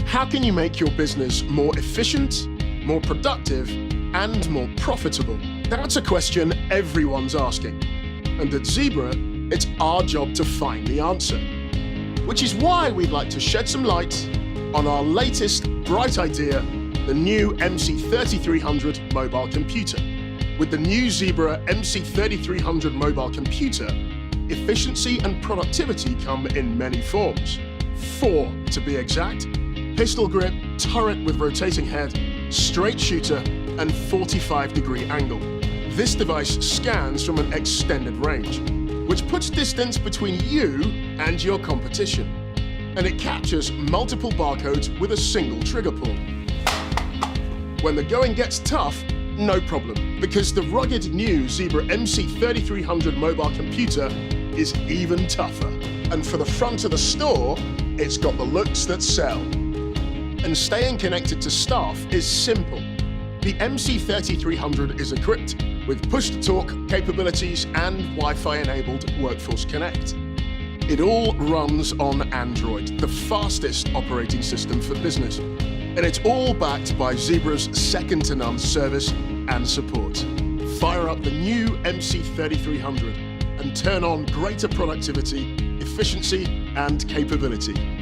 How can you make your business more efficient, more productive, and more profitable? That's a question everyone's asking. And at Zebra, it's our job to find the answer. Which is why we'd like to shed some light on our latest bright idea, the new MC3300 mobile computer. With the new Zebra MC3300 mobile computer, efficiency and productivity come in many forms. 4 to be exact: pistol grip, turret with rotating head, straight shooter, and 45-degree angle. This device scans from an extended range, which puts distance between you and your competition. And it captures multiple barcodes with a single trigger pull. When the going gets tough, no problem, because the rugged new Zebra MC3300 mobile computer is even tougher. And for the front of the store, it's got the looks that sell. And staying connected to staff is simple. The MC3300 is equipped with push-to-talk capabilities and Wi-Fi-enabled Workforce Connect. It all runs on Android, the fastest operating system for business. And it's all backed by Zebra's second-to-none service and support. Fire up the new MC3300 and turn on greater productivity, efficiency, and capability.